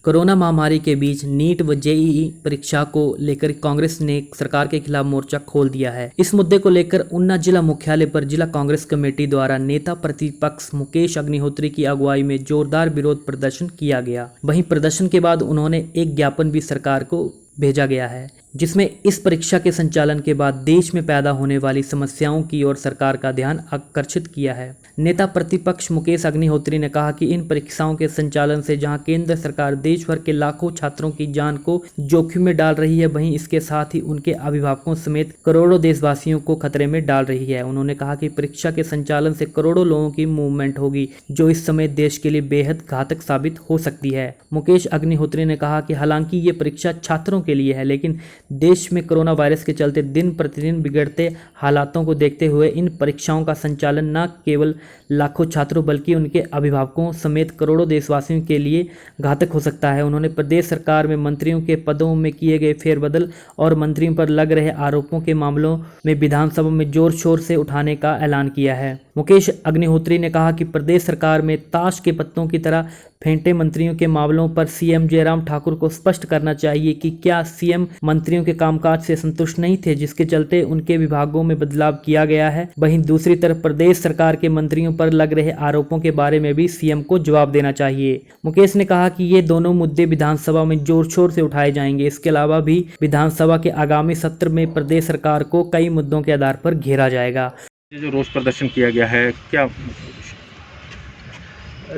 Corona महामारी के बीच NEET व जेईई परीक्षा को लेकर कांग्रेस ने सरकार के खिलाफ मोर्चा खोल दिया है। इस मुद्दे को लेकर ऊना जिला मुख्यालय पर जिला कांग्रेस कमेटी द्वारा नेता प्रतिपक्ष मुकेश अग्निहोत्री की अगुवाई में जोरदार विरोध प्रदर्शन किया गया। वहीं प्रदर्शन के बाद उन्होंने एक ज्ञापन भी सरकार को भेजा गया है, जिसमें इस परीक्षा के संचालन के बाद देश में पैदा होने वाली समस्याओं की ओर सरकार का ध्यान आकर्षित किया है। नेता प्रतिपक्ष मुकेश अग्निहोत्री ने कहा कि इन परीक्षाओं के संचालन से जहां केंद्र सरकार देश भर के लाखों छात्रों की जान को जोखिम में डाल रही है, वहीं इसके साथ ही उनके अभिभावकों समेत करोड़ों देशवासियों को खतरे में डाल रही है। उन्होंने कहा कि परीक्षा के संचालन से करोड़ों लोगों की मूवमेंट होगी, जो इस समय देश के लिए बेहद घातक साबित हो सकती है। मुकेश अग्निहोत्री ने कहा कि हालांकि ये परीक्षा छात्रों के लिए है, लेकिन देश में कोरोना वायरस के चलते दिन प्रतिदिन बिगड़ते हालातों को देखते हुए इन परीक्षाओं का संचालन न केवल लाखों छात्रों बल्कि उनके अभिभावकों समेत करोड़ों देशवासियों के लिए घातक हो सकता है। उन्होंने प्रदेश सरकार में मंत्रियों के पदों में किए गए फेरबदल और मंत्रियों पर लग रहे आरोपों के मामलों में विधानसभा में जोर शोर से उठाने का ऐलान किया है। मुकेश अग्निहोत्री ने कहा कि प्रदेश सरकार में ताश के पत्तों की तरह फेंटे मंत्रियों के मामलों पर सीएम जयराम ठाकुर को स्पष्ट करना चाहिए कि क्या सीएम मंत्रियों के कामकाज से संतुष्ट नहीं थे, जिसके चलते उनके विभागों में बदलाव किया गया है। वहीं दूसरी तरफ प्रदेश सरकार के मंत्रियों पर लग रहे आरोपों के बारे में भी सीएम को जवाब देना चाहिए। मुकेश ने कहा कि ये दोनों मुद्दे विधानसभा में जोर शोर से उठाए जाएंगे। इसके अलावा भी विधानसभा के आगामी सत्र में प्रदेश सरकार को कई मुद्दों के आधार पर घेरा जाएगा। जो रोष प्रदर्शन किया गया है, क्या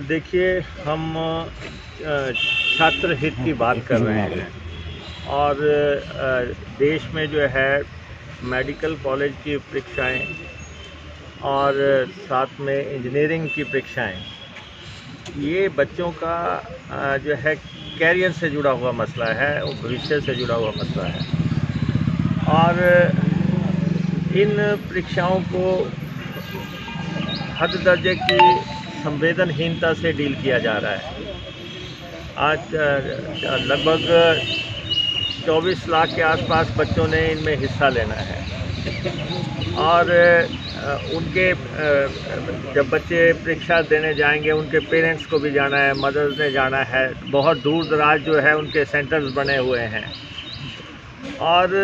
देखिए, हम छात्र हित की बात कर रहे हैं और देश में जो है मेडिकल कॉलेज की परीक्षाएं और साथ में इंजीनियरिंग की परीक्षाएं, ये बच्चों का जो है कैरियर से जुड़ा हुआ मसला है और भविष्य से जुड़ा हुआ मसला है। और इन परीक्षाओं को हद दर्जे की संवेदनहीनता से डील किया जा रहा है। आज लगभग 24 लाख के आसपास बच्चों ने इनमें हिस्सा लेना है और उनके जब बच्चे परीक्षा देने जाएंगे, उनके पेरेंट्स को भी जाना है, मदर्स ने जाना है। बहुत दूर दराज जो है उनके सेंटर्स बने हुए हैं और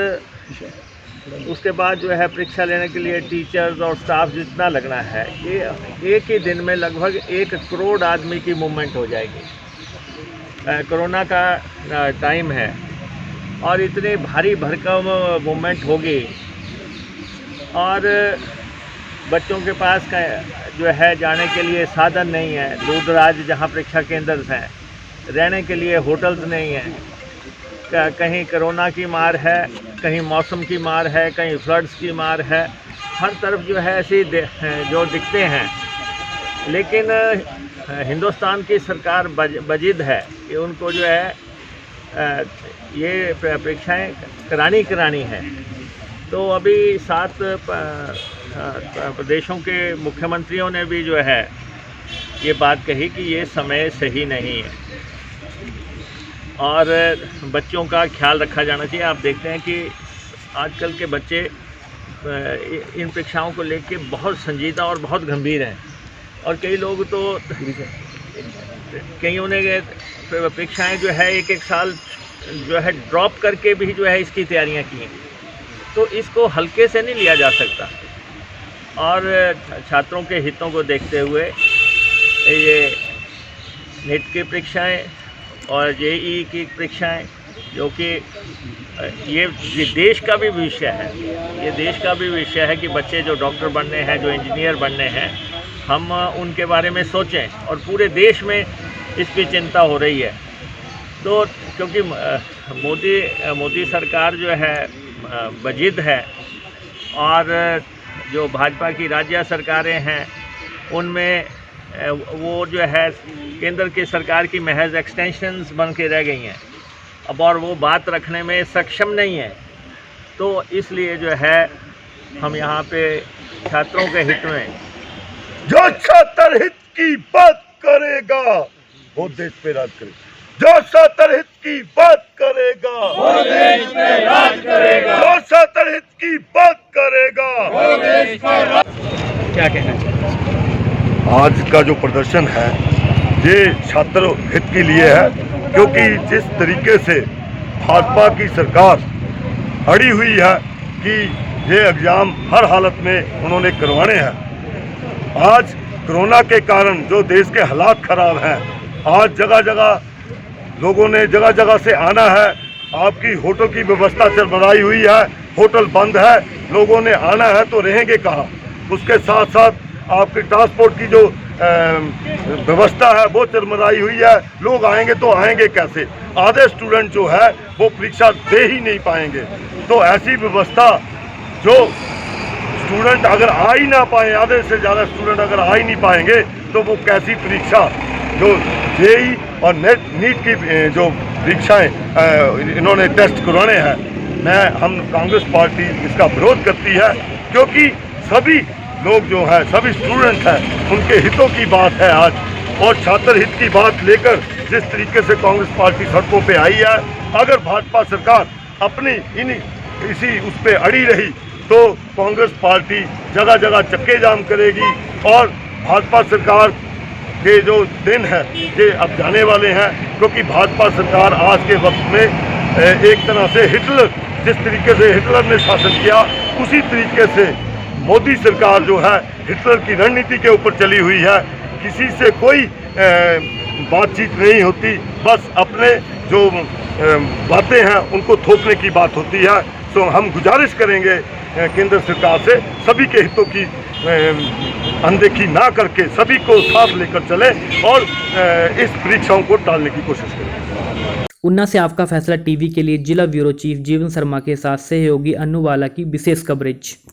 उसके बाद जो है परीक्षा लेने के लिए टीचर्स और स्टाफ जितना लगना है, ये एक ही दिन में लगभग 1 करोड़ आदमी की मूवमेंट हो जाएगी। कोरोना का टाइम है और इतनी भारी भरकम मूवमेंट होगी और बच्चों के पास का जो है जाने के लिए साधन नहीं है। दूर दराज जहाँ परीक्षा केंद्र हैं, रहने के लिए होटल्स नहीं हैं। कहीं कोरोना की मार है, कहीं मौसम की मार है, कहीं फ्लड्स की मार है। हर तरफ जो है ऐसी जो दिखते हैं, लेकिन हिंदुस्तान की सरकार बजिद है कि उनको जो है ये परीक्षाएं करानी है। तो अभी 7 प्रदेशों के मुख्यमंत्रियों ने भी जो है ये बात कही कि ये समय सही नहीं है और बच्चों का ख्याल रखा जाना चाहिए। आप देखते हैं कि आजकल के बच्चे इन परीक्षाओं को लेकर बहुत संजीदा और बहुत गंभीर हैं और कई लोग तो कईयों ने परीक्षाएं जो है एक साल जो है ड्रॉप करके भी जो है इसकी तैयारियां की हैं। तो इसको हल्के से नहीं लिया जा सकता और छात्रों के हितों को देखते हुए ये नीट की परीक्षाएं और जेईई की परीक्षाएं, जो कि ये देश का भी विषय है, ये देश का भी विषय है कि बच्चे जो डॉक्टर बनने हैं, जो इंजीनियर बनने हैं, हम उनके बारे में सोचें और पूरे देश में इसकी चिंता हो रही है। तो क्योंकि मोदी सरकार जो है बजिद है और जो भाजपा की राज्य सरकारें हैं उनमें वो जो है केंद्र की सरकार की महज एक्सटेंशंस बन के रह गई हैं अब और वो बात रखने में सक्षम नहीं है। तो इसलिए जो है हम यहाँ पे छात्रों के हित में, जो छात्र हित की बात करेगा वो देश पे राज करेगा, जो छात्र हित की बात करेगा वो देश पे राज करेगा, जो छात्र हित की बात करेगा वो देश पे राज। क्या कहना चाहिए? आज का जो प्रदर्शन है ये छात्र हित के लिए है क्योंकि जिस तरीके से भाजपा की सरकार अड़ी हुई है कि ये एग्ज़ाम हर हालत में उन्होंने करवाने हैं। आज कोरोना के कारण जो देश के हालात ख़राब हैं, आज जगह जगह लोगों ने जगह जगह से आना है। आपकी होटल की व्यवस्था चरमराई हुई है, होटल बंद है, लोगों ने आना है तो रहेंगे कहाँ। उसके साथ साथ आपकी ट्रांसपोर्ट की जो व्यवस्था है वो चरमराई हुई है। लोग आएंगे तो आएंगे कैसे? आधे स्टूडेंट जो है वो परीक्षा दे ही नहीं पाएंगे। तो ऐसी व्यवस्था जो स्टूडेंट अगर आ ही ना पाए, आधे से ज़्यादा स्टूडेंट अगर आ ही नहीं पाएंगे तो वो कैसी परीक्षा, जो जेई और नीट की जो परीक्षाएं इन्होंने टेस्ट करवाने हैं, हम कांग्रेस पार्टी इसका विरोध करती है। क्योंकि सभी लोग जो हैं, सभी स्टूडेंट हैं, उनके हितों की बात है आज। और छात्र हित की बात लेकर जिस तरीके से कांग्रेस पार्टी सड़कों पे आई है, अगर भाजपा सरकार अपनी इसी उस पर अड़ी रही तो कांग्रेस पार्टी जगह जगह चक्के जाम करेगी। और भाजपा सरकार के जो दिन है ये अब जाने वाले हैं, क्योंकि भाजपा सरकार आज के वक्त में एक तरह से हिटलर, जिस तरीके से हिटलर ने शासन किया, उसी तरीके से मोदी सरकार जो है हिटलर की रणनीति के ऊपर चली हुई है। किसी से कोई बातचीत नहीं होती, बस अपने जो बातें हैं उनको थोपने की बात होती है। तो हम गुजारिश करेंगे केंद्र सरकार से, सभी के हितों की अनदेखी ना करके सभी को साथ लेकर चलें और इस परीक्षाओं को टालने की कोशिश करें। ऊना से आपका फैसला टीवी के लिए जिला ब्यूरो चीफ जीवन शर्मा के साथ सहयोगी अनु वाला की विशेष कवरेज।